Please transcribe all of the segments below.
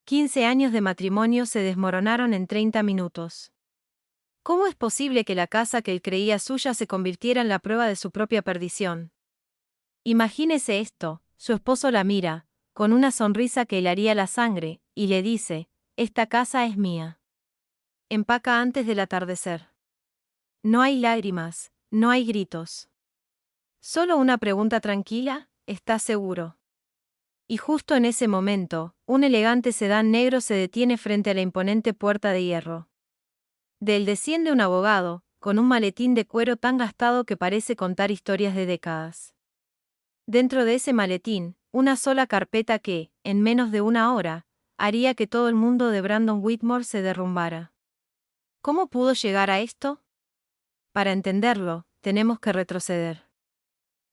15 años de matrimonio se desmoronaron en 30 minutos. ¿Cómo es posible que la casa que él creía suya se convirtiera en la prueba de su propia perdición? Imagínese esto, su esposo la mira, con una sonrisa que helaría la sangre, y le dice, «Esta casa es mía. Empaca antes del atardecer». No hay lágrimas, no hay gritos. Solo una pregunta tranquila, ¿estás seguro? Y justo en ese momento, un elegante sedán negro se detiene frente a la imponente puerta de hierro. De él desciende un abogado, con un maletín de cuero tan gastado que parece contar historias de décadas. Dentro de ese maletín, una sola carpeta que, en menos de una hora, haría que todo el mundo de Brandon Whitmore se derrumbara. ¿Cómo pudo llegar a esto? Para entenderlo, tenemos que retroceder.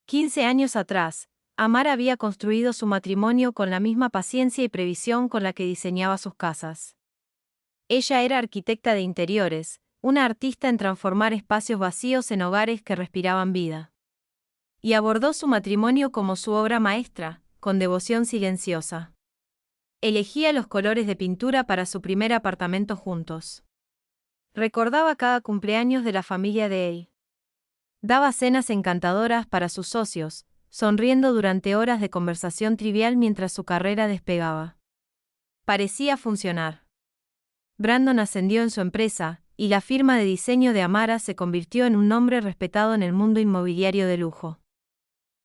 15 años atrás, Amara había construido su matrimonio con la misma paciencia y previsión con la que diseñaba sus casas. Ella era arquitecta de interiores, una artista en transformar espacios vacíos en hogares que respiraban vida. Y abordó su matrimonio como su obra maestra, con devoción silenciosa. Elegía los colores de pintura para su primer apartamento juntos. Recordaba cada cumpleaños de la familia de él. Daba cenas encantadoras para sus socios, sonriendo durante horas de conversación trivial mientras su carrera despegaba. Parecía funcionar. Brandon ascendió en su empresa, y la firma de diseño de Amara se convirtió en un nombre respetado en el mundo inmobiliario de lujo.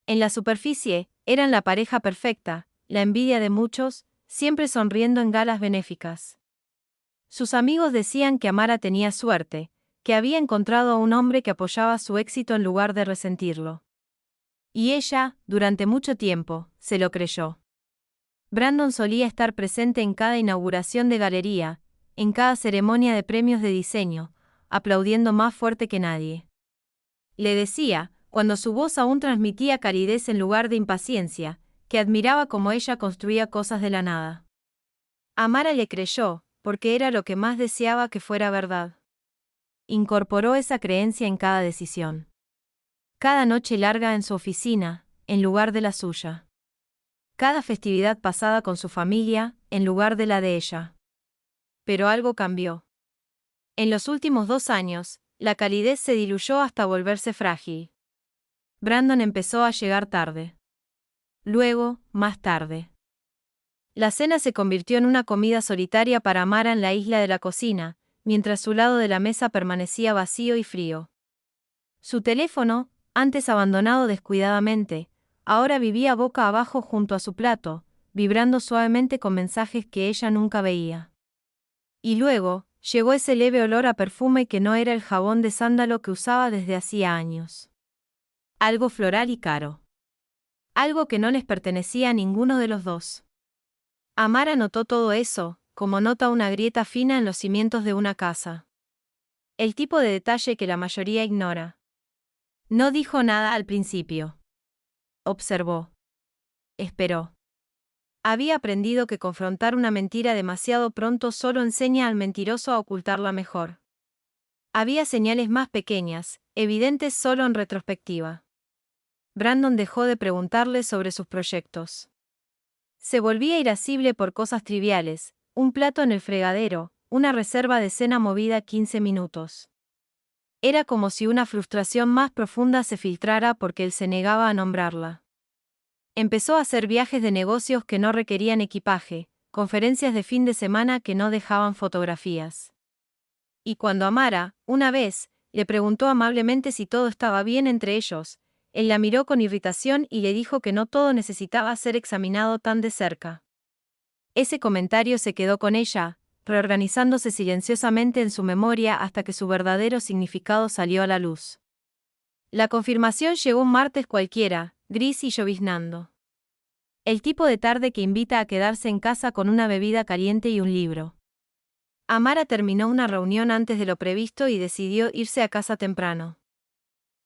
En la superficie, eran la pareja perfecta, la envidia de muchos, siempre sonriendo en galas benéficas. Sus amigos decían que Amara tenía suerte, que había encontrado a un hombre que apoyaba su éxito en lugar de resentirlo. Y ella, durante mucho tiempo, se lo creyó. Brandon solía estar presente en cada inauguración de galería, en cada ceremonia de premios de diseño, aplaudiendo más fuerte que nadie. Le decía, cuando su voz aún transmitía calidez en lugar de impaciencia, que admiraba cómo ella construía cosas de la nada. Amara le creyó, porque era lo que más deseaba que fuera verdad. Incorporó esa creencia en cada decisión. Cada noche larga en su oficina, en lugar de la suya. Cada festividad pasada con su familia, en lugar de la de ella. Pero algo cambió. En los últimos 2 años, la calidez se diluyó hasta volverse frágil. Brandon empezó a llegar tarde. Luego, más tarde. La cena se convirtió en una comida solitaria para Amara en la isla de la cocina, mientras su lado de la mesa permanecía vacío y frío. Su teléfono, antes abandonado descuidadamente, ahora vivía boca abajo junto a su plato, vibrando suavemente con mensajes que ella nunca veía. Y luego, llegó ese leve olor a perfume que no era el jabón de sándalo que usaba desde hacía años. Algo floral y caro. Algo que no les pertenecía a ninguno de los dos. Amara notó todo eso, como nota una grieta fina en los cimientos de una casa. El tipo de detalle que la mayoría ignora. No dijo nada al principio. Observó. Esperó. Había aprendido que confrontar una mentira demasiado pronto solo enseña al mentiroso a ocultarla mejor. Había señales más pequeñas, evidentes solo en retrospectiva. Brandon dejó de preguntarle sobre sus proyectos. Se volvía irascible por cosas triviales, un plato en el fregadero, una reserva de cena movida 15 minutos. Era como si una frustración más profunda se filtrara porque él se negaba a nombrarla. Empezó a hacer viajes de negocios que no requerían equipaje, conferencias de fin de semana que no dejaban fotografías. Y cuando Amara, una vez, le preguntó amablemente si todo estaba bien entre ellos, él la miró con irritación y le dijo que no todo necesitaba ser examinado tan de cerca. Ese comentario se quedó con ella, reorganizándose silenciosamente en su memoria hasta que su verdadero significado salió a la luz. La confirmación llegó un martes cualquiera, gris y lloviznando. El tipo de tarde que invita a quedarse en casa con una bebida caliente y un libro. Amara terminó una reunión antes de lo previsto y decidió irse a casa temprano.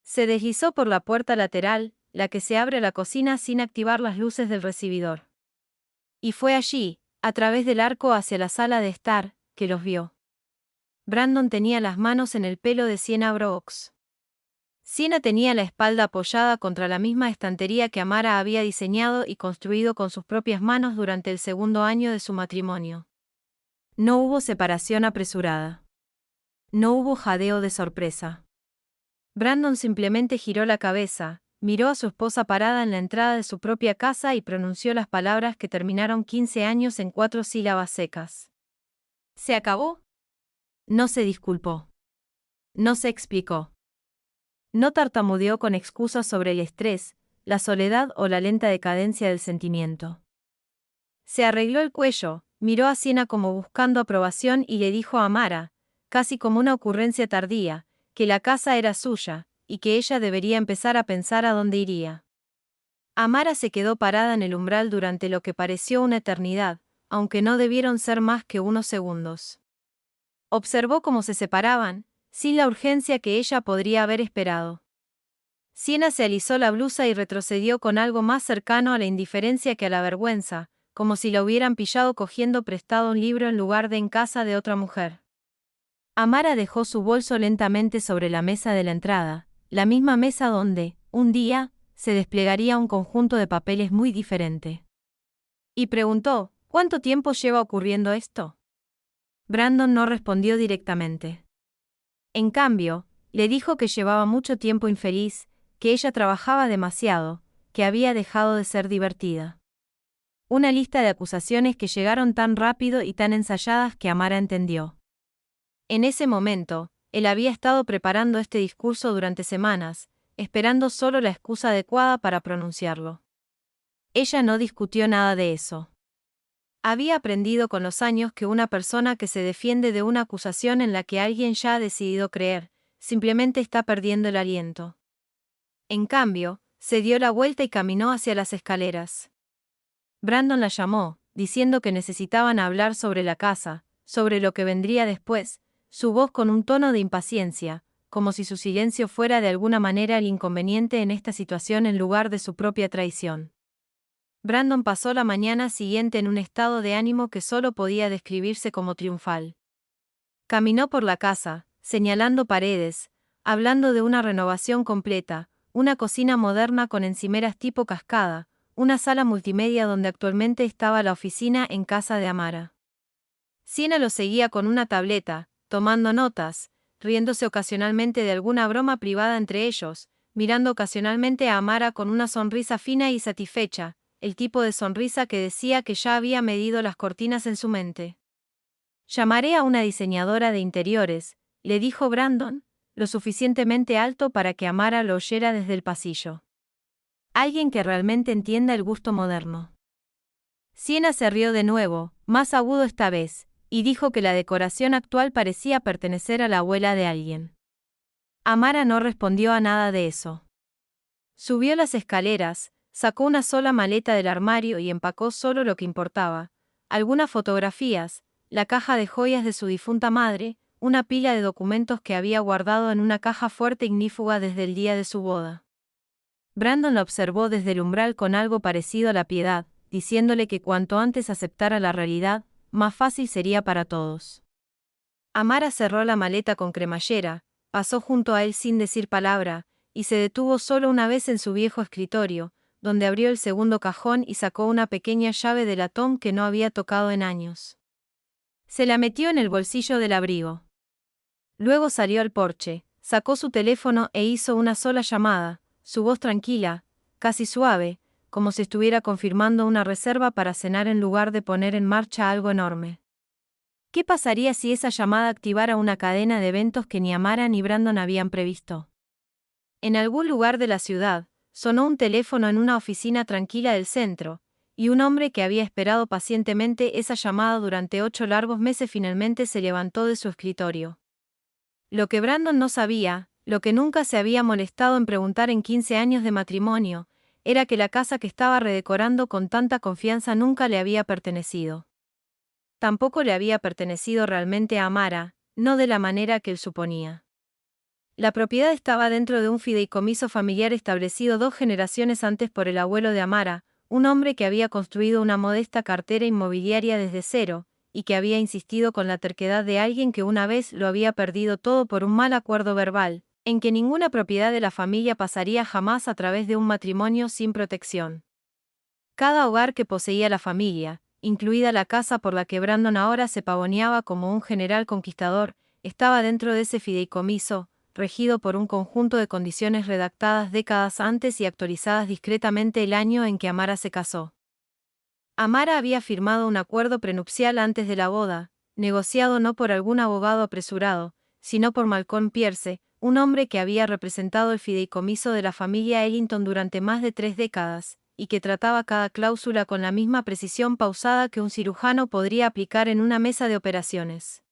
Se deslizó por la puerta lateral, la que se abre a la cocina sin activar las luces del recibidor. Y fue allí, a través del arco hacia la sala de estar, que los vio. Brandon tenía las manos en el pelo de Sienna Brooks. Sienna tenía la espalda apoyada contra la misma estantería que Amara había diseñado y construido con sus propias manos durante el segundo año de su matrimonio. No hubo separación apresurada. No hubo jadeo de sorpresa. Brandon simplemente giró la cabeza, miró a su esposa parada en la entrada de su propia casa y pronunció las palabras que terminaron 15 años en 4 sílabas secas. ¿Se acabó? No se disculpó. No se explicó. No tartamudeó con excusas sobre el estrés, la soledad o la lenta decadencia del sentimiento. Se arregló el cuello, miró a Siena como buscando aprobación y le dijo a Amara, casi como una ocurrencia tardía, que la casa era suya, y que ella debería empezar a pensar a dónde iría. Amara se quedó parada en el umbral durante lo que pareció una eternidad, aunque no debieron ser más que unos segundos. Observó cómo se separaban, sin la urgencia que ella podría haber esperado. Siena se alisó la blusa y retrocedió con algo más cercano a la indiferencia que a la vergüenza, como si la hubieran pillado cogiendo prestado un libro en lugar de en casa de otra mujer. Amara dejó su bolso lentamente sobre la mesa de la entrada, la misma mesa donde, un día, se desplegaría un conjunto de papeles muy diferente. Y preguntó, ¿cuánto tiempo lleva ocurriendo esto? Brandon no respondió directamente. En cambio, le dijo que llevaba mucho tiempo infeliz, que ella trabajaba demasiado, que había dejado de ser divertida. Una lista de acusaciones que llegaron tan rápido y tan ensayadas que Amara entendió. En ese momento, él había estado preparando este discurso durante semanas, esperando solo la excusa adecuada para pronunciarlo. Ella no discutió nada de eso. Había aprendido con los años que una persona que se defiende de una acusación en la que alguien ya ha decidido creer, simplemente está perdiendo el aliento. En cambio, se dio la vuelta y caminó hacia las escaleras. Brandon la llamó, diciendo que necesitaban hablar sobre la casa, sobre lo que vendría después, su voz con un tono de impaciencia, como si su silencio fuera de alguna manera el inconveniente en esta situación en lugar de su propia traición. Brandon pasó la mañana siguiente en un estado de ánimo que solo podía describirse como triunfal. Caminó por la casa, señalando paredes, hablando de una renovación completa, una cocina moderna con encimeras tipo cascada, una sala multimedia donde actualmente estaba la oficina en casa de Amara. Siena lo seguía con una tableta, tomando notas, riéndose ocasionalmente de alguna broma privada entre ellos, mirando ocasionalmente a Amara con una sonrisa fina y satisfecha, el tipo de sonrisa que decía que ya había medido las cortinas en su mente. Llamaré a una diseñadora de interiores, le dijo Brandon, lo suficientemente alto para que Amara lo oyera desde el pasillo. Alguien que realmente entienda el gusto moderno. Siena se rió de nuevo, más agudo esta vez, y dijo que la decoración actual parecía pertenecer a la abuela de alguien. Amara no respondió a nada de eso. Subió las escaleras, sacó una sola maleta del armario y empacó solo lo que importaba, algunas fotografías, la caja de joyas de su difunta madre, una pila de documentos que había guardado en una caja fuerte ignífuga desde el día de su boda. Brandon la observó desde el umbral con algo parecido a la piedad, diciéndole que cuanto antes aceptara la realidad, más fácil sería para todos. Amara cerró la maleta con cremallera, pasó junto a él sin decir palabra, y se detuvo solo una vez en su viejo escritorio, donde abrió el segundo cajón y sacó una pequeña llave de latón que no había tocado en años. Se la metió en el bolsillo del abrigo. Luego salió al porche, sacó su teléfono e hizo una sola llamada, su voz tranquila, casi suave, como si estuviera confirmando una reserva para cenar en lugar de poner en marcha algo enorme. ¿Qué pasaría si esa llamada activara una cadena de eventos que ni Amara ni Brandon habían previsto? En algún lugar de la ciudad, sonó un teléfono en una oficina tranquila del centro, y un hombre que había esperado pacientemente esa llamada durante 8 largos meses finalmente se levantó de su escritorio. Lo que Brandon no sabía, lo que nunca se había molestado en preguntar en 15 años de matrimonio, era que la casa que estaba redecorando con tanta confianza nunca le había pertenecido. Tampoco le había pertenecido realmente a Amara, no de la manera que él suponía. La propiedad estaba dentro de un fideicomiso familiar establecido 2 generaciones antes por el abuelo de Amara, un hombre que había construido una modesta cartera inmobiliaria desde cero, y que había insistido con la terquedad de alguien que una vez lo había perdido todo por un mal acuerdo verbal, en que ninguna propiedad de la familia pasaría jamás a través de un matrimonio sin protección. Cada hogar que poseía la familia, incluida la casa por la que Brandon ahora se pavoneaba como un general conquistador, estaba dentro de ese fideicomiso, regido por un conjunto de condiciones redactadas décadas antes y actualizadas discretamente el año en que Amara se casó. Amara había firmado un acuerdo prenupcial antes de la boda, negociado no por algún abogado apresurado, sino por Malcolm Pierce, un hombre que había representado el fideicomiso de la familia Ellington durante más de 3 décadas, y que trataba cada cláusula con la misma precisión pausada que un cirujano podría aplicar en una mesa de operaciones.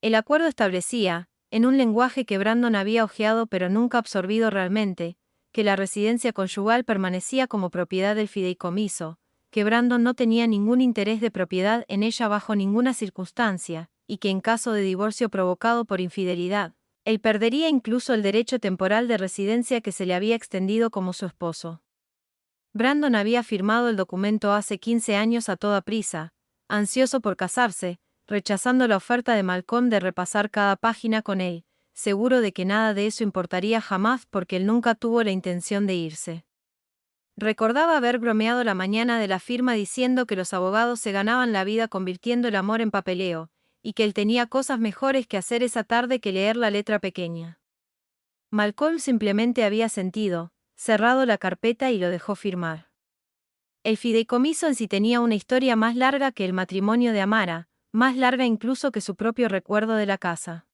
El acuerdo establecía, en un lenguaje que Brandon había hojeado pero nunca absorbido realmente, que la residencia conyugal permanecía como propiedad del fideicomiso, que Brandon no tenía ningún interés de propiedad en ella bajo ninguna circunstancia, y que en caso de divorcio provocado por infidelidad, él perdería incluso el derecho temporal de residencia que se le había extendido como su esposo. Brandon había firmado el documento hace 15 años a toda prisa, ansioso por casarse, rechazando la oferta de Malcolm de repasar cada página con él, seguro de que nada de eso importaría jamás porque él nunca tuvo la intención de irse. Recordaba haber bromeado la mañana de la firma diciendo que los abogados se ganaban la vida convirtiendo el amor en papeleo, y que él tenía cosas mejores que hacer esa tarde que leer la letra pequeña. Malcolm simplemente había sentido, cerrado la carpeta y lo dejó firmar. El fideicomiso en sí tenía una historia más larga que el matrimonio de Amara, más larga incluso que su propio recuerdo de la casa.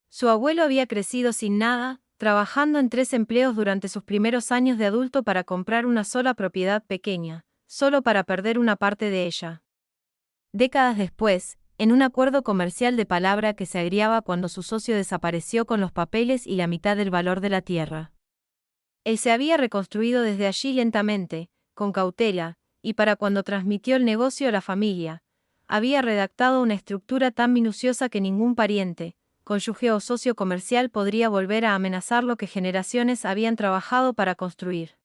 Su abuelo había crecido sin nada, trabajando en 3 empleos durante sus primeros años de adulto para comprar una sola propiedad pequeña, solo para perder una parte de ella. Décadas después, en un acuerdo comercial de palabra que se agriaba cuando su socio desapareció con los papeles y la mitad del valor de la tierra. Él se había reconstruido desde allí lentamente, con cautela, y para cuando transmitió el negocio a la familia, había redactado una estructura tan minuciosa que ningún pariente, cónyuge o socio comercial podría volver a amenazar lo que generaciones habían trabajado para construir.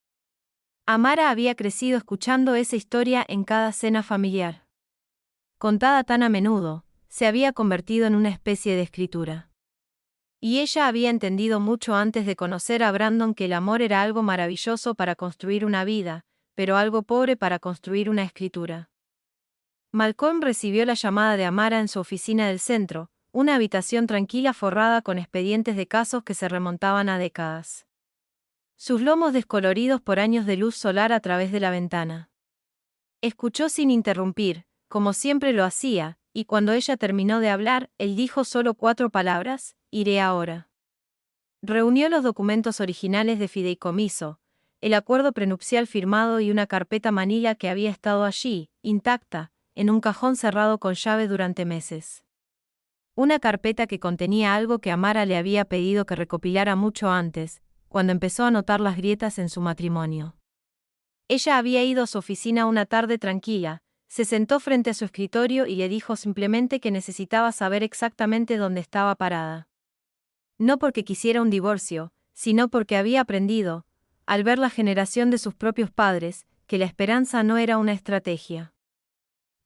Amara había crecido escuchando esa historia en cada cena familiar. Contada tan a menudo, se había convertido en una especie de escritura. Y ella había entendido mucho antes de conocer a Brandon que el amor era algo maravilloso para construir una vida, pero algo pobre para construir una escritura. Malcolm recibió la llamada de Amara en su oficina del centro, una habitación tranquila forrada con expedientes de casos que se remontaban a décadas. Sus lomos descoloridos por años de luz solar a través de la ventana. Escuchó sin interrumpir, como siempre lo hacía, y cuando ella terminó de hablar, él dijo solo 4 palabras: iré ahora. Reunió los documentos originales de fideicomiso, el acuerdo prenupcial firmado y una carpeta manila que había estado allí, intacta, en un cajón cerrado con llave durante meses. Una carpeta que contenía algo que Amara le había pedido que recopilara mucho antes, cuando empezó a notar las grietas en su matrimonio. Ella había ido a su oficina una tarde tranquila, se sentó frente a su escritorio y le dijo simplemente que necesitaba saber exactamente dónde estaba parada. No porque quisiera un divorcio, sino porque había aprendido, al ver la generación de sus propios padres, que la esperanza no era una estrategia.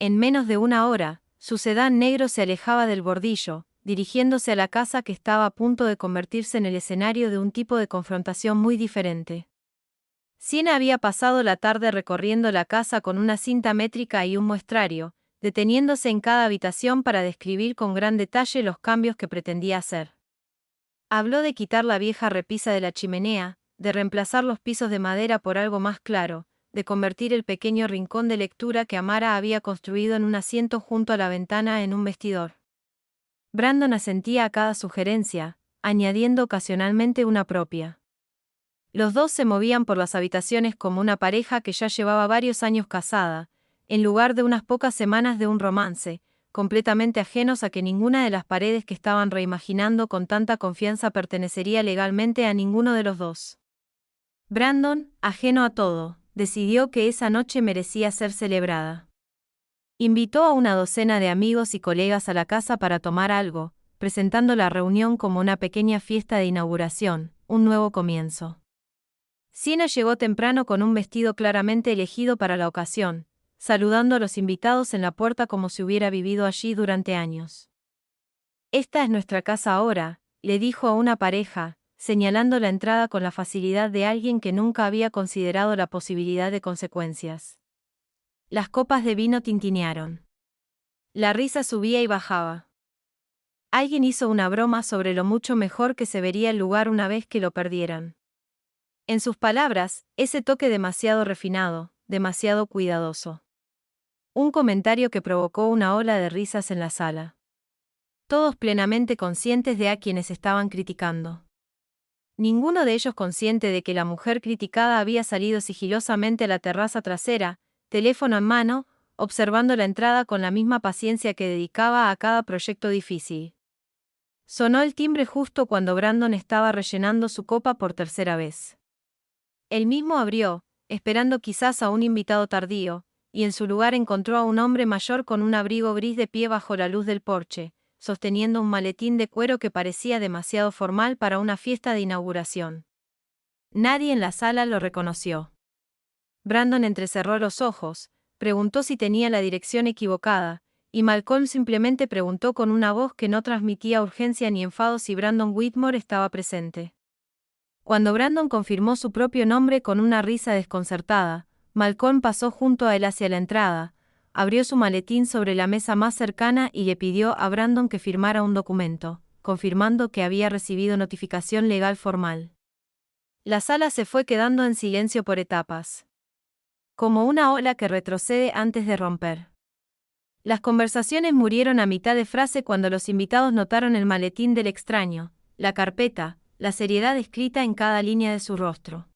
En menos de una hora, su sedán negro se alejaba del bordillo, dirigiéndose a la casa que estaba a punto de convertirse en el escenario de un tipo de confrontación muy diferente. Siena había pasado la tarde recorriendo la casa con una cinta métrica y un muestrario, deteniéndose en cada habitación para describir con gran detalle los cambios que pretendía hacer. Habló de quitar la vieja repisa de la chimenea, de reemplazar los pisos de madera por algo más claro, de convertir el pequeño rincón de lectura que Amara había construido en un asiento junto a la ventana en un vestidor. Brandon asentía a cada sugerencia, añadiendo ocasionalmente una propia. Los dos se movían por las habitaciones como una pareja que ya llevaba varios años casada, en lugar de unas pocas semanas de un romance, completamente ajenos a que ninguna de las paredes que estaban reimaginando con tanta confianza pertenecería legalmente a ninguno de los dos. Brandon, ajeno a todo, decidió que esa noche merecía ser celebrada. Invitó a una docena de amigos y colegas a la casa para tomar algo, presentando la reunión como una pequeña fiesta de inauguración, un nuevo comienzo. Siena llegó temprano con un vestido claramente elegido para la ocasión, saludando a los invitados en la puerta como si hubiera vivido allí durante años. «Esta es nuestra casa ahora», le dijo a una pareja, señalando la entrada con la facilidad de alguien que nunca había considerado la posibilidad de consecuencias. Las copas de vino tintinearon. La risa subía y bajaba. Alguien hizo una broma sobre lo mucho mejor que se vería el lugar una vez que lo perdieran. En sus palabras, ese toque demasiado refinado, demasiado cuidadoso. Un comentario que provocó una ola de risas en la sala. Todos plenamente conscientes de a quienes estaban criticando. Ninguno de ellos consciente de que la mujer criticada había salido sigilosamente a la terraza trasera, teléfono en mano, observando la entrada con la misma paciencia que dedicaba a cada proyecto difícil. Sonó el timbre justo cuando Brandon estaba rellenando su copa por tercera vez. Él mismo abrió, esperando quizás a un invitado tardío, y en su lugar encontró a un hombre mayor con un abrigo gris de pie bajo la luz del porche, sosteniendo un maletín de cuero que parecía demasiado formal para una fiesta de inauguración. Nadie en la sala lo reconoció. Brandon entrecerró los ojos, preguntó si tenía la dirección equivocada, y Malcolm simplemente preguntó con una voz que no transmitía urgencia ni enfado si Brandon Whitmore estaba presente. Cuando Brandon confirmó su propio nombre con una risa desconcertada, Malcolm pasó junto a él hacia la entrada, abrió su maletín sobre la mesa más cercana y le pidió a Brandon que firmara un documento, confirmando que había recibido notificación legal formal. La sala se fue quedando en silencio por etapas. Como una ola que retrocede antes de romper. Las conversaciones murieron a mitad de frase cuando los invitados notaron el maletín del extraño, la carpeta, la seriedad escrita en cada línea de su rostro.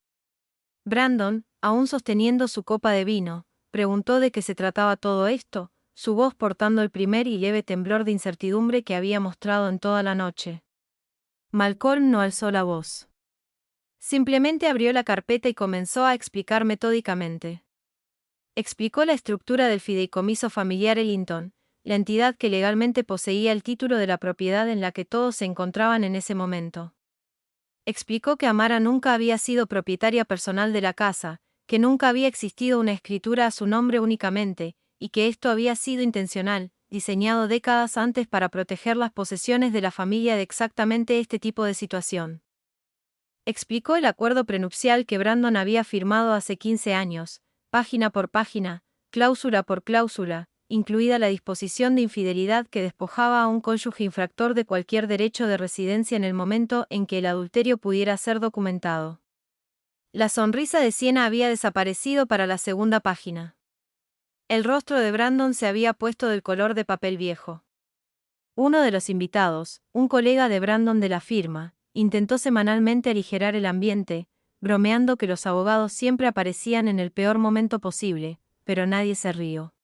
Brandon, aún sosteniendo su copa de vino, preguntó de qué se trataba todo esto, su voz portando el primer y leve temblor de incertidumbre que había mostrado en toda la noche. Malcolm no alzó la voz. Simplemente abrió la carpeta y comenzó a explicar metódicamente. Explicó la estructura del fideicomiso familiar Ellington, la entidad que legalmente poseía el título de la propiedad en la que todos se encontraban en ese momento. Explicó que Amara nunca había sido propietaria personal de la casa, que nunca había existido una escritura a su nombre únicamente, y que esto había sido intencional, diseñado décadas antes para proteger las posesiones de la familia de exactamente este tipo de situación. Explicó el acuerdo prenupcial que Brandon había firmado hace 15 años, página por página, cláusula por cláusula, incluida la disposición de infidelidad que despojaba a un cónyuge infractor de cualquier derecho de residencia en el momento en que el adulterio pudiera ser documentado. La sonrisa de Siena había desaparecido para la segunda página. El rostro de Brandon se había puesto del color de papel viejo. Uno de los invitados, un colega de Brandon de la firma, intentó semanalmente aligerar el ambiente, bromeando que los abogados siempre aparecían en el peor momento posible, pero nadie se rió.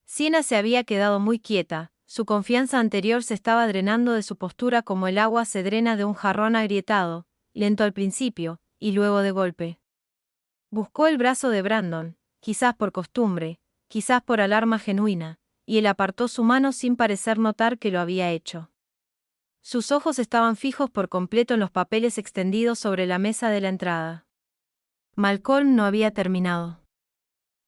Siena se había quedado muy quieta, su confianza anterior se estaba drenando de su postura como el agua se drena de un jarrón agrietado, lento al principio, y luego de golpe. Buscó el brazo de Brandon, quizás por costumbre, quizás por alarma genuina, y él apartó su mano sin parecer notar que lo había hecho. Sus ojos estaban fijos por completo en los papeles extendidos sobre la mesa de la entrada. Malcolm no había terminado.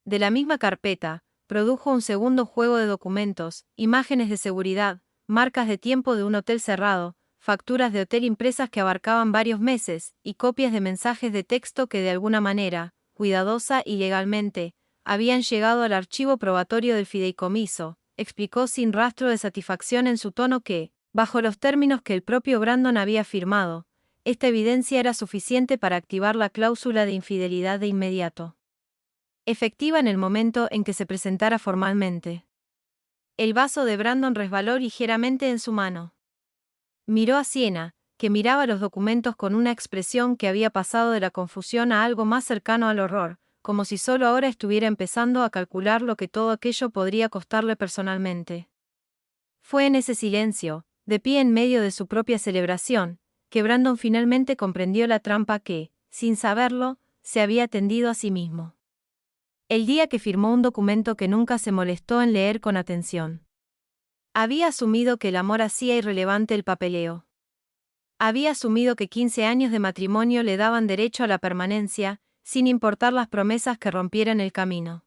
De la misma carpeta, produjo un segundo juego de documentos, imágenes de seguridad, marcas de tiempo de un hotel cerrado, facturas de hotel impresas que abarcaban varios meses, y copias de mensajes de texto que de alguna manera, cuidadosa y legalmente, habían llegado al archivo probatorio del fideicomiso, explicó sin rastro de satisfacción en su tono que, bajo los términos que el propio Brandon había firmado, esta evidencia era suficiente para activar la cláusula de infidelidad de inmediato. Efectiva en el momento en que se presentara formalmente. El vaso de Brandon resbaló ligeramente en su mano. Miró a Siena, que miraba los documentos con una expresión que había pasado de la confusión a algo más cercano al horror, como si solo ahora estuviera empezando a calcular lo que todo aquello podría costarle personalmente. Fue en ese silencio, de pie en medio de su propia celebración, que Brandon finalmente comprendió la trampa que, sin saberlo, se había tendido a sí mismo. El día que firmó un documento que nunca se molestó en leer con atención. Había asumido que el amor hacía irrelevante el papeleo. Había asumido que 15 años de matrimonio le daban derecho a la permanencia, sin importar las promesas que rompieran el camino.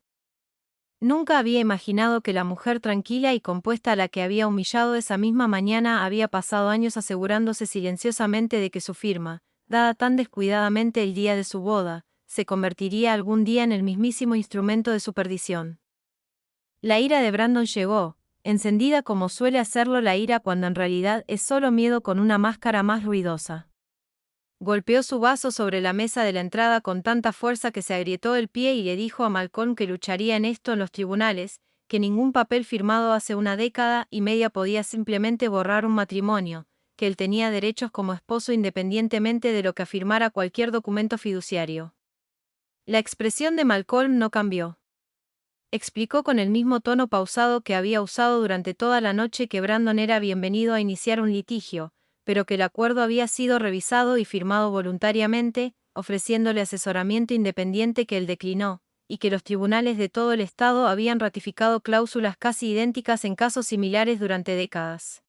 Nunca había imaginado que la mujer tranquila y compuesta a la que había humillado esa misma mañana había pasado años asegurándose silenciosamente de que su firma, dada tan descuidadamente el día de su boda, se convertiría algún día en el mismísimo instrumento de su perdición. La ira de Brandon llegó, encendida como suele hacerlo la ira cuando en realidad es solo miedo con una máscara más ruidosa. Golpeó su vaso sobre la mesa de la entrada con tanta fuerza que se agrietó el pie y le dijo a Malcolm que lucharía en esto en los tribunales, que ningún papel firmado hace una década y media podía simplemente borrar un matrimonio, que él tenía derechos como esposo independientemente de lo que afirmara cualquier documento fiduciario. La expresión de Malcolm no cambió. Explicó con el mismo tono pausado que había usado durante toda la noche que Brandon era bienvenido a iniciar un litigio, pero que el acuerdo había sido revisado y firmado voluntariamente, ofreciéndole asesoramiento independiente que él declinó, y que los tribunales de todo el estado habían ratificado cláusulas casi idénticas en casos similares durante décadas.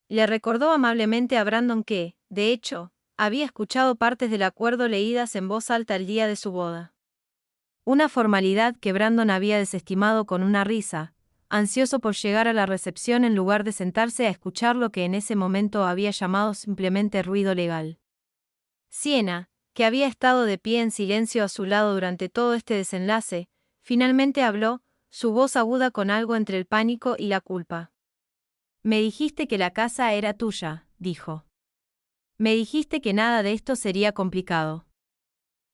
Le recordó amablemente a Brandon que, de hecho, había escuchado partes del acuerdo leídas en voz alta el día de su boda. Una formalidad que Brandon había desestimado con una risa, ansioso por llegar a la recepción en lugar de sentarse a escuchar lo que en ese momento había llamado simplemente ruido legal. Siena, que había estado de pie en silencio a su lado durante todo este desenlace, finalmente habló, su voz aguda con algo entre el pánico y la culpa. «Me dijiste que la casa era tuya», dijo. «Me dijiste que nada de esto sería complicado».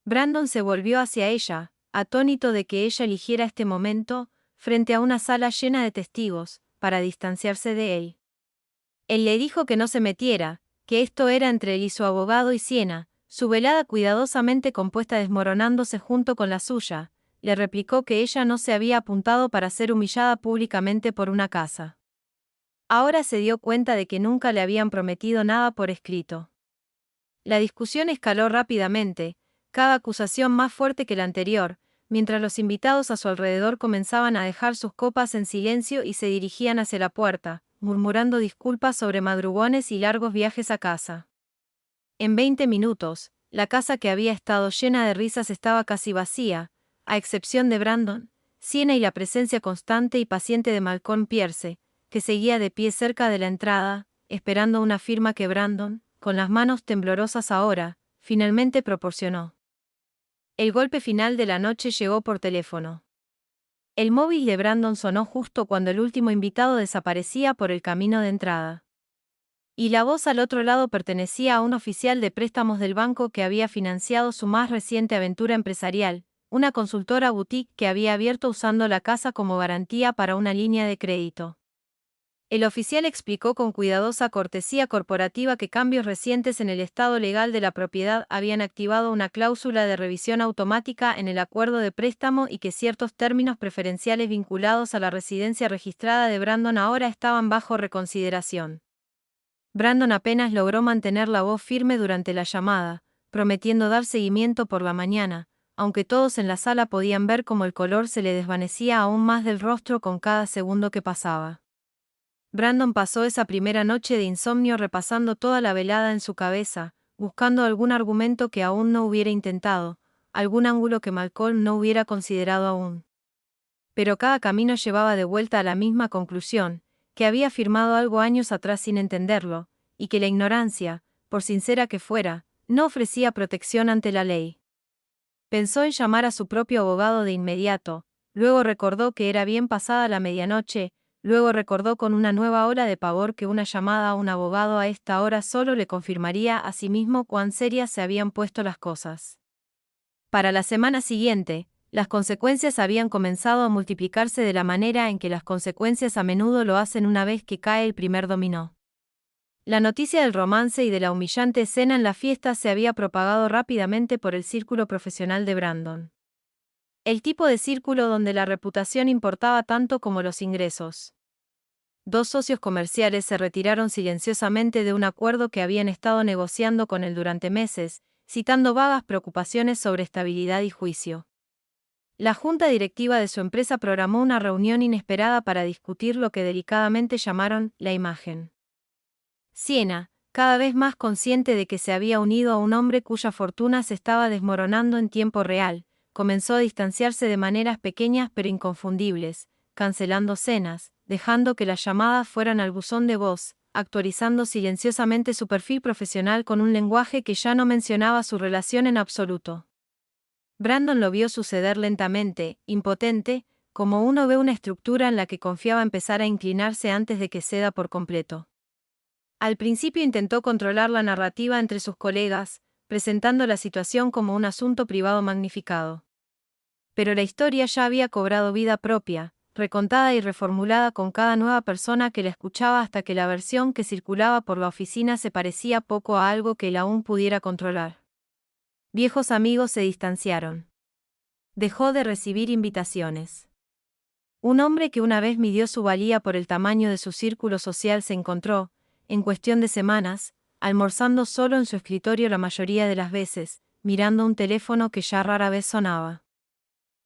Brandon se volvió hacia ella, atónito de que ella eligiera este momento, frente a una sala llena de testigos, para distanciarse de él. Él le dijo que no se metiera, que esto era entre él y su abogado y Siena, su velada cuidadosamente compuesta desmoronándose junto con la suya, le replicó que ella no se había apuntado para ser humillada públicamente por una casa. Ahora se dio cuenta de que nunca le habían prometido nada por escrito. La discusión escaló rápidamente, cada acusación más fuerte que la anterior, mientras los invitados a su alrededor comenzaban a dejar sus copas en silencio y se dirigían hacia la puerta, murmurando disculpas sobre madrugones y largos viajes a casa. En 20 minutos, la casa que había estado llena de risas estaba casi vacía, a excepción de Brandon, Siena y la presencia constante y paciente de Malcolm Pierce, que seguía de pie cerca de la entrada, esperando una firma que Brandon, con las manos temblorosas ahora, finalmente proporcionó. El golpe final de la noche llegó por teléfono. El móvil de Brandon sonó justo cuando el último invitado desaparecía por el camino de entrada. Y la voz al otro lado pertenecía a un oficial de préstamos del banco que había financiado su más reciente aventura empresarial, una consultora boutique que había abierto usando la casa como garantía para una línea de crédito. El oficial explicó con cuidadosa cortesía corporativa que cambios recientes en el estado legal de la propiedad habían activado una cláusula de revisión automática en el acuerdo de préstamo y que ciertos términos preferenciales vinculados a la residencia registrada de Brandon ahora estaban bajo reconsideración. Brandon apenas logró mantener la voz firme durante la llamada, prometiendo dar seguimiento por la mañana, aunque todos en la sala podían ver cómo el color se le desvanecía aún más del rostro con cada segundo que pasaba. Brandon pasó esa primera noche de insomnio repasando toda la velada en su cabeza, buscando algún argumento que aún no hubiera intentado, algún ángulo que Malcolm no hubiera considerado aún. Pero cada camino llevaba de vuelta a la misma conclusión, que había firmado algo años atrás sin entenderlo, y que la ignorancia, por sincera que fuera, no ofrecía protección ante la ley. Pensó en llamar a su propio abogado de inmediato, luego recordó que era bien pasada la medianoche. Luego recordó con una nueva ola de pavor que una llamada a un abogado a esta hora solo le confirmaría a sí mismo cuán serias se habían puesto las cosas. Para la semana siguiente, las consecuencias habían comenzado a multiplicarse de la manera en que las consecuencias a menudo lo hacen una vez que cae el primer dominó. La noticia del romance y de la humillante escena en la fiesta se había propagado rápidamente por el círculo profesional de Brandon. El tipo de círculo donde la reputación importaba tanto como los ingresos. Dos socios comerciales se retiraron silenciosamente de un acuerdo que habían estado negociando con él durante meses, citando vagas preocupaciones sobre estabilidad y juicio. La junta directiva de su empresa programó una reunión inesperada para discutir lo que delicadamente llamaron la imagen. Siena, cada vez más consciente de que se había unido a un hombre cuya fortuna se estaba desmoronando en tiempo real, comenzó a distanciarse de maneras pequeñas pero inconfundibles, cancelando cenas, dejando que las llamadas fueran al buzón de voz, actualizando silenciosamente su perfil profesional con un lenguaje que ya no mencionaba su relación en absoluto. Brandon lo vio suceder lentamente, impotente, como uno ve una estructura en la que confiaba empezar a inclinarse antes de que ceda por completo. Al principio intentó controlar la narrativa entre sus colegas, presentando la situación como un asunto privado magnificado. Pero la historia ya había cobrado vida propia, recontada y reformulada con cada nueva persona que la escuchaba hasta que la versión que circulaba por la oficina se parecía poco a algo que él aún pudiera controlar. Viejos amigos se distanciaron. Dejó de recibir invitaciones. Un hombre que una vez midió su valía por el tamaño de su círculo social se encontró, en cuestión de semanas, almorzando solo en su escritorio la mayoría de las veces, mirando un teléfono que ya rara vez sonaba.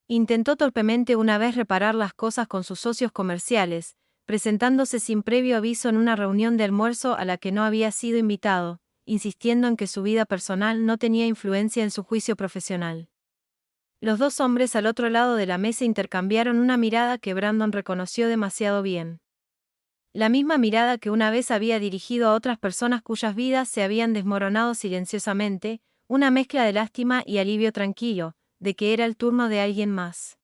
Intentó torpemente una vez reparar las cosas con sus socios comerciales, presentándose sin previo aviso en una reunión de almuerzo a la que no había sido invitado, insistiendo en que su vida personal no tenía influencia en su juicio profesional. Los dos hombres al otro lado de la mesa intercambiaron una mirada que Brandon reconoció demasiado bien. La misma mirada que una vez había dirigido a otras personas cuyas vidas se habían desmoronado silenciosamente, una mezcla de lástima y alivio tranquilo, de que era el turno de alguien más.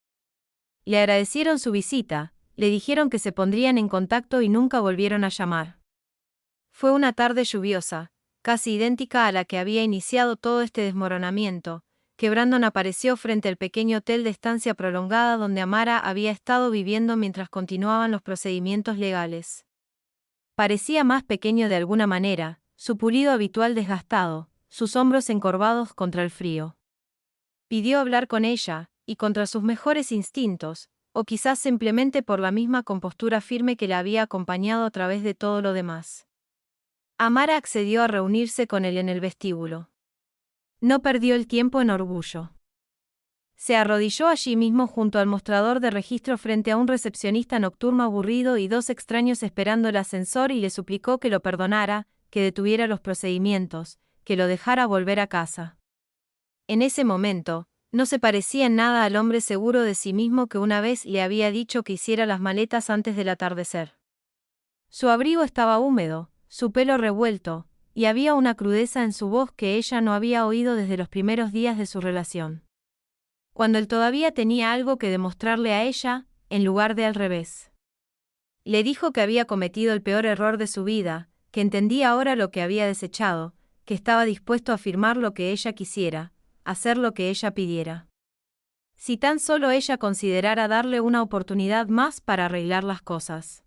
Le agradecieron su visita, le dijeron que se pondrían en contacto y nunca volvieron a llamar. Fue una tarde lluviosa, casi idéntica a la que había iniciado todo este desmoronamiento, que Brandon apareció frente al pequeño hotel de estancia prolongada donde Amara había estado viviendo mientras continuaban los procedimientos legales. Parecía más pequeño de alguna manera, su pulido habitual desgastado, sus hombros encorvados contra el frío. Pidió hablar con ella, y contra sus mejores instintos, o quizás simplemente por la misma compostura firme que la había acompañado a través de todo lo demás. Amara accedió a reunirse con él en el vestíbulo. No perdió el tiempo en orgullo. Se arrodilló allí mismo junto al mostrador de registro frente a un recepcionista nocturno aburrido y dos extraños esperando el ascensor y le suplicó que lo perdonara, que detuviera los procedimientos, que lo dejara volver a casa. En ese momento, no se parecía en nada al hombre seguro de sí mismo que una vez le había dicho que hiciera las maletas antes del atardecer. Su abrigo estaba húmedo, su pelo revuelto, y había una crudeza en su voz que ella no había oído desde los primeros días de su relación. Cuando él todavía tenía algo que demostrarle a ella, en lugar de al revés. Le dijo que había cometido el peor error de su vida, que entendía ahora lo que había desechado, que estaba dispuesto a afirmar lo que ella quisiera, hacer lo que ella pidiera. Si tan solo ella considerara darle una oportunidad más para arreglar las cosas.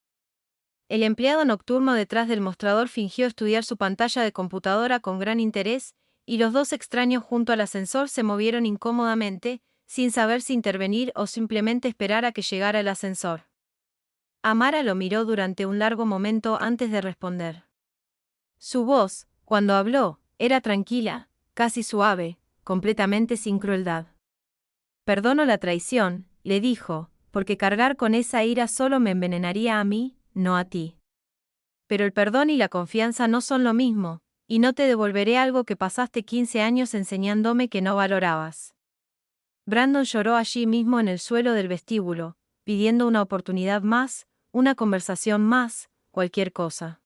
El empleado nocturno detrás del mostrador fingió estudiar su pantalla de computadora con gran interés, y los dos extraños junto al ascensor se movieron incómodamente, sin saber si intervenir o simplemente esperar a que llegara el ascensor. Amara lo miró durante un largo momento antes de responder. Su voz, cuando habló, era tranquila, casi suave, completamente sin crueldad. Perdono la traición, le dijo, porque cargar con esa ira solo me envenenaría a mí, no a ti. Pero el perdón y la confianza no son lo mismo, y no te devolveré algo que pasaste 15 años enseñándome que no valorabas. Brandon lloró allí mismo en el suelo del vestíbulo, pidiendo una oportunidad más, una conversación más, cualquier cosa.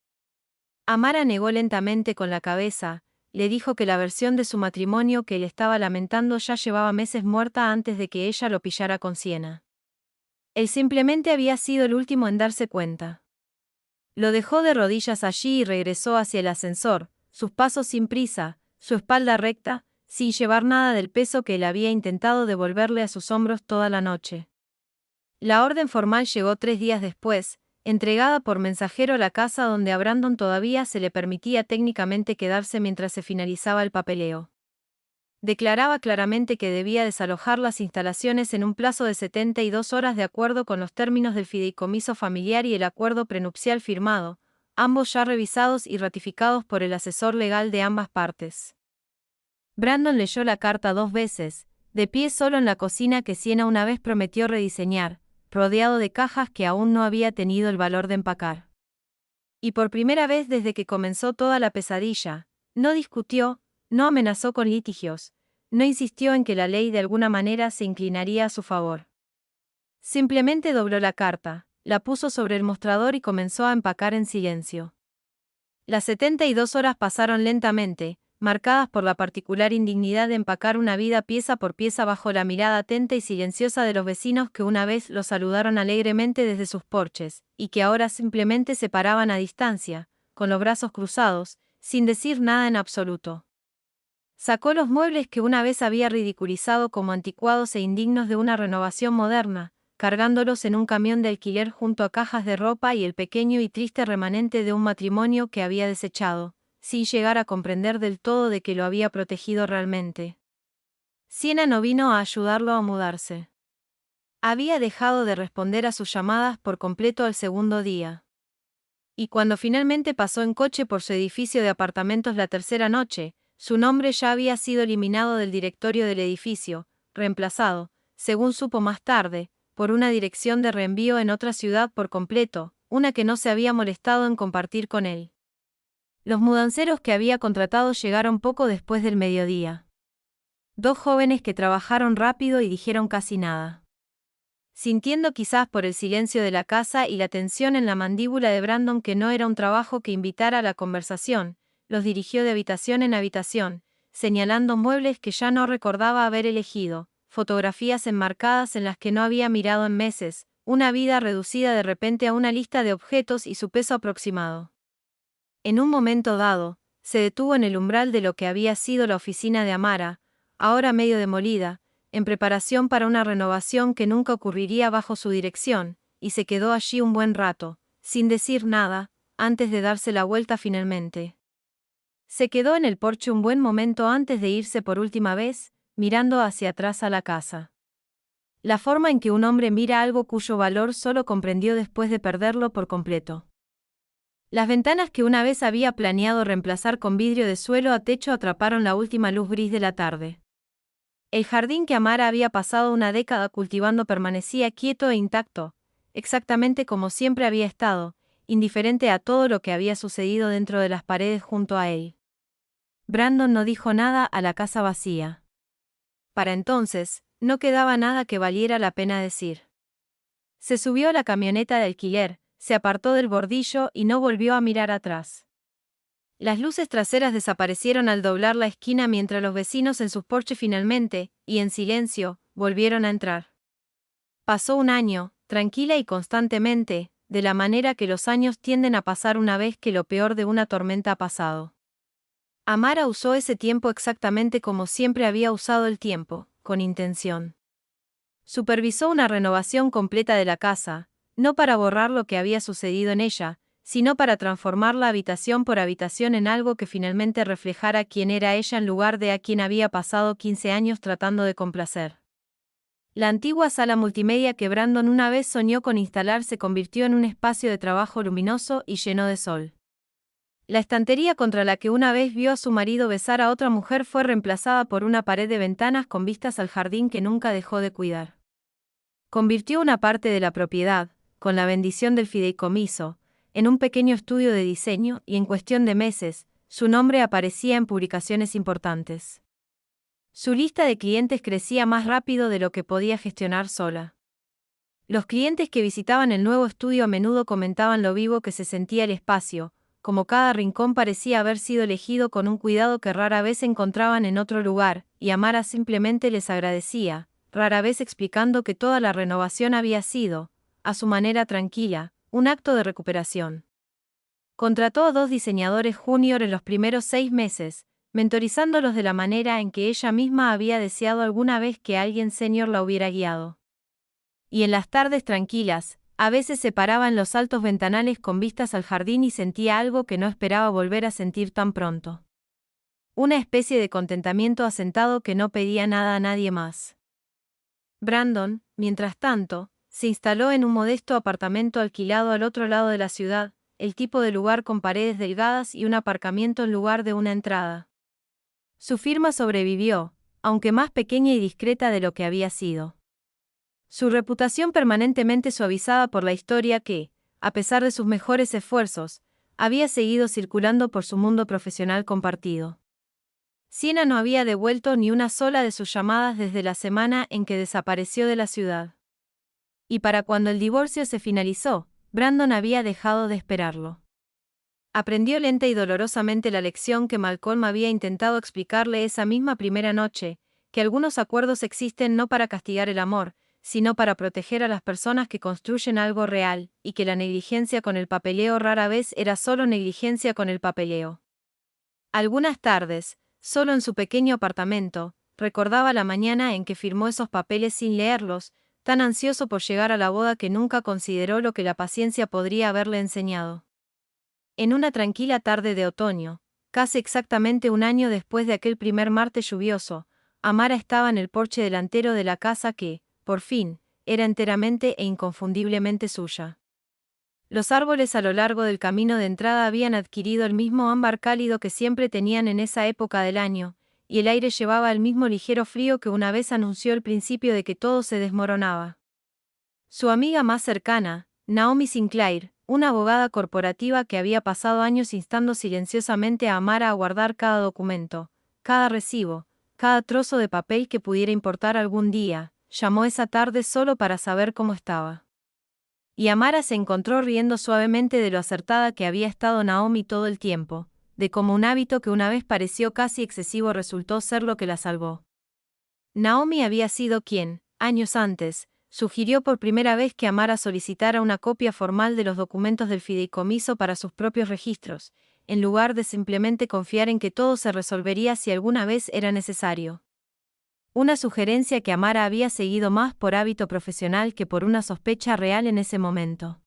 Amara negó lentamente con la cabeza, le dijo que la versión de su matrimonio que él estaba lamentando ya llevaba meses muerta antes de que ella lo pillara con Siena. Él simplemente había sido el último en darse cuenta. Lo dejó de rodillas allí y regresó hacia el ascensor, sus pasos sin prisa, su espalda recta, sin llevar nada del peso que él había intentado devolverle a sus hombros toda la noche. La orden formal llegó 3 días después, entregada por mensajero a la casa donde a Brandon todavía se le permitía técnicamente quedarse mientras se finalizaba el papeleo. Declaraba claramente que debía desalojar las instalaciones en un plazo de 72 horas de acuerdo con los términos del fideicomiso familiar y el acuerdo prenupcial firmado, ambos ya revisados y ratificados por el asesor legal de ambas partes. Brandon leyó la carta 2 veces, de pie solo en la cocina que Siena una vez prometió rediseñar, rodeado de cajas que aún no había tenido el valor de empacar. Y por primera vez desde que comenzó toda la pesadilla, no discutió, no amenazó con litigios, no insistió en que la ley de alguna manera se inclinaría a su favor. Simplemente dobló la carta, la puso sobre el mostrador y comenzó a empacar en silencio. Las 72 horas pasaron lentamente, marcadas por la particular indignidad de empacar una vida pieza por pieza bajo la mirada atenta y silenciosa de los vecinos que una vez los saludaron alegremente desde sus porches, y que ahora simplemente se paraban a distancia, con los brazos cruzados, sin decir nada en absoluto. Sacó los muebles que una vez había ridiculizado como anticuados e indignos de una renovación moderna, cargándolos en un camión de alquiler junto a cajas de ropa y el pequeño y triste remanente de un matrimonio que había desechado, sin llegar a comprender del todo de que lo había protegido realmente. Siena no vino a ayudarlo a mudarse. Había dejado de responder a sus llamadas por completo al segundo día. Y cuando finalmente pasó en coche por su edificio de apartamentos la tercera noche, su nombre ya había sido eliminado del directorio del edificio, reemplazado, según supo más tarde, por una dirección de reenvío en otra ciudad por completo, una que no se había molestado en compartir con él. Los mudanceros que había contratado llegaron poco después del mediodía. 2 jóvenes que trabajaron rápido y dijeron casi nada. Sintiendo quizás por el silencio de la casa y la tensión en la mandíbula de Brandon que no era un trabajo que invitara a la conversación, los dirigió de habitación en habitación, señalando muebles que ya no recordaba haber elegido, fotografías enmarcadas en las que no había mirado en meses, una vida reducida de repente a una lista de objetos y su peso aproximado. En un momento dado, se detuvo en el umbral de lo que había sido la oficina de Amara, ahora medio demolida, en preparación para una renovación que nunca ocurriría bajo su dirección, y se quedó allí un buen rato, sin decir nada, antes de darse la vuelta finalmente. Se quedó en el porche un buen momento antes de irse por última vez, mirando hacia atrás a la casa. La forma en que un hombre mira algo cuyo valor solo comprendió después de perderlo por completo. Las ventanas que una vez había planeado reemplazar con vidrio de suelo a techo atraparon la última luz gris de la tarde. El jardín que Amara había pasado una década cultivando permanecía quieto e intacto, exactamente como siempre había estado, indiferente a todo lo que había sucedido dentro de las paredes junto a él. Brandon no dijo nada a la casa vacía. Para entonces, no quedaba nada que valiera la pena decir. Se subió a la camioneta de alquiler, se apartó del bordillo y no volvió a mirar atrás. Las luces traseras desaparecieron al doblar la esquina mientras los vecinos en sus porches finalmente, y en silencio, volvieron a entrar. Pasó un año, tranquila y constantemente, de la manera que los años tienden a pasar una vez que lo peor de una tormenta ha pasado. Amara usó ese tiempo exactamente como siempre había usado el tiempo, con intención. Supervisó una renovación completa de la casa, no para borrar lo que había sucedido en ella, sino para transformarla habitación por habitación en algo que finalmente reflejara quién era ella en lugar de a quien había pasado 15 años tratando de complacer. La antigua sala multimedia que Brandon una vez soñó con instalar se convirtió en un espacio de trabajo luminoso y lleno de sol. La estantería contra la que una vez vio a su marido besar a otra mujer fue reemplazada por una pared de ventanas con vistas al jardín que nunca dejó de cuidar. Convirtió una parte de la propiedad, con la bendición del fideicomiso, en un pequeño estudio de diseño y en cuestión de meses, su nombre aparecía en publicaciones importantes. Su lista de clientes crecía más rápido de lo que podía gestionar sola. Los clientes que visitaban el nuevo estudio a menudo comentaban lo vivo que se sentía el espacio, como cada rincón parecía haber sido elegido con un cuidado que rara vez encontraban en otro lugar, y Amara simplemente les agradecía, rara vez explicando que toda la renovación había sido, a su manera tranquila, un acto de recuperación. Contrató a 2 diseñadores junior en los primeros 6 meses, mentorizándolos de la manera en que ella misma había deseado alguna vez que alguien senior la hubiera guiado. Y en las tardes tranquilas, a veces se paraba en los altos ventanales con vistas al jardín y sentía algo que no esperaba volver a sentir tan pronto. Una especie de contentamiento asentado que no pedía nada a nadie más. Brandon, mientras tanto, se instaló en un modesto apartamento alquilado al otro lado de la ciudad, el tipo de lugar con paredes delgadas y un aparcamiento en lugar de una entrada. Su firma sobrevivió, aunque más pequeña y discreta de lo que había sido. Su reputación permanentemente suavizada por la historia que, a pesar de sus mejores esfuerzos, había seguido circulando por su mundo profesional compartido. Siena no había devuelto ni una sola de sus llamadas desde la semana en que desapareció de la ciudad. Y para cuando el divorcio se finalizó, Brandon había dejado de esperarlo. Aprendió lenta y dolorosamente la lección que Malcolm había intentado explicarle esa misma primera noche, que algunos acuerdos existen no para castigar el amor, sino para proteger a las personas que construyen algo real, y que la negligencia con el papeleo rara vez era solo negligencia con el papeleo. Algunas tardes, solo en su pequeño apartamento, recordaba la mañana en que firmó esos papeles sin leerlos, tan ansioso por llegar a la boda que nunca consideró lo que la paciencia podría haberle enseñado. En una tranquila tarde de otoño, casi exactamente un año después de aquel primer martes lluvioso, Amara estaba en el porche delantero de la casa que, por fin, era enteramente e inconfundiblemente suya. Los árboles a lo largo del camino de entrada habían adquirido el mismo ámbar cálido que siempre tenían en esa época del año, y el aire llevaba el mismo ligero frío que una vez anunció el principio de que todo se desmoronaba. Su amiga más cercana, Naomi Sinclair, una abogada corporativa que había pasado años instando silenciosamente a Amara a guardar cada documento, cada recibo, cada trozo de papel que pudiera importar algún día, llamó esa tarde solo para saber cómo estaba. Y Amara se encontró riendo suavemente de lo acertada que había estado Naomi todo el tiempo, de cómo un hábito que una vez pareció casi excesivo resultó ser lo que la salvó. Naomi había sido quien, años antes, sugirió por primera vez que Amara solicitara una copia formal de los documentos del fideicomiso para sus propios registros, en lugar de simplemente confiar en que todo se resolvería si alguna vez era necesario. Una sugerencia que Amara había seguido más por hábito profesional que por una sospecha real en ese momento.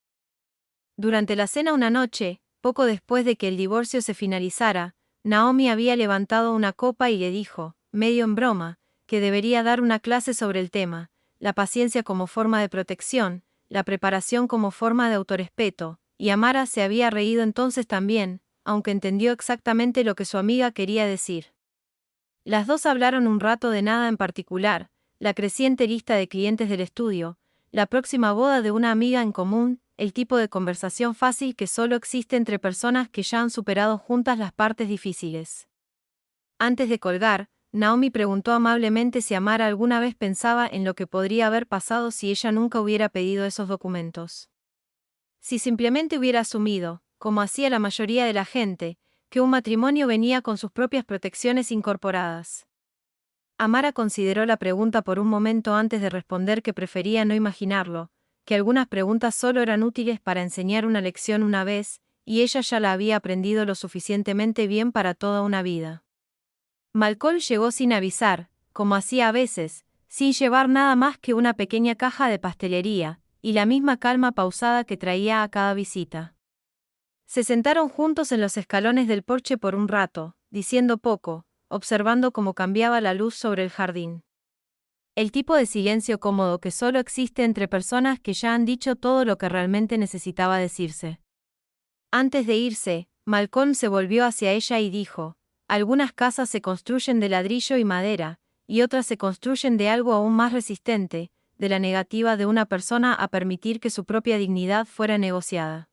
Durante la cena una noche, poco después de que el divorcio se finalizara, Naomi había levantado una copa y le dijo, medio en broma, que debería dar una clase sobre el tema, la paciencia como forma de protección, la preparación como forma de autorrespeto, y Amara se había reído entonces también, aunque entendió exactamente lo que su amiga quería decir. Las dos hablaron un rato de nada en particular, la creciente lista de clientes del estudio, la próxima boda de una amiga en común, el tipo de conversación fácil que solo existe entre personas que ya han superado juntas las partes difíciles. Antes de colgar, Naomi preguntó amablemente si Amara alguna vez pensaba en lo que podría haber pasado si ella nunca hubiera pedido esos documentos. Si simplemente hubiera asumido, como hacía la mayoría de la gente, que un matrimonio venía con sus propias protecciones incorporadas. Amara consideró la pregunta por un momento antes de responder que prefería no imaginarlo, que algunas preguntas solo eran útiles para enseñar una lección una vez, y ella ya la había aprendido lo suficientemente bien para toda una vida. Malcolm llegó sin avisar, como hacía a veces, sin llevar nada más que una pequeña caja de pastelería, y la misma calma pausada que traía a cada visita. Se sentaron juntos en los escalones del porche por un rato, diciendo poco, observando cómo cambiaba la luz sobre el jardín. El tipo de silencio cómodo que solo existe entre personas que ya han dicho todo lo que realmente necesitaba decirse. Antes de irse, Malcolm se volvió hacia ella y dijo, algunas casas se construyen de ladrillo y madera, y otras se construyen de algo aún más resistente, de la negativa de una persona a permitir que su propia dignidad fuera negociada.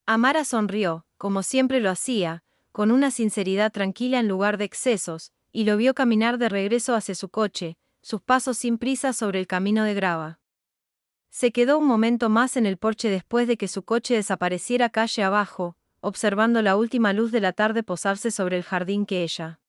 Amara sonrió, como siempre lo hacía, con una sinceridad tranquila en lugar de excesos, y lo vio caminar de regreso hacia su coche, sus pasos sin prisa sobre el camino de grava. Se quedó un momento más en el porche después de que su coche desapareciera calle abajo, observando la última luz de la tarde posarse sobre el jardín que ella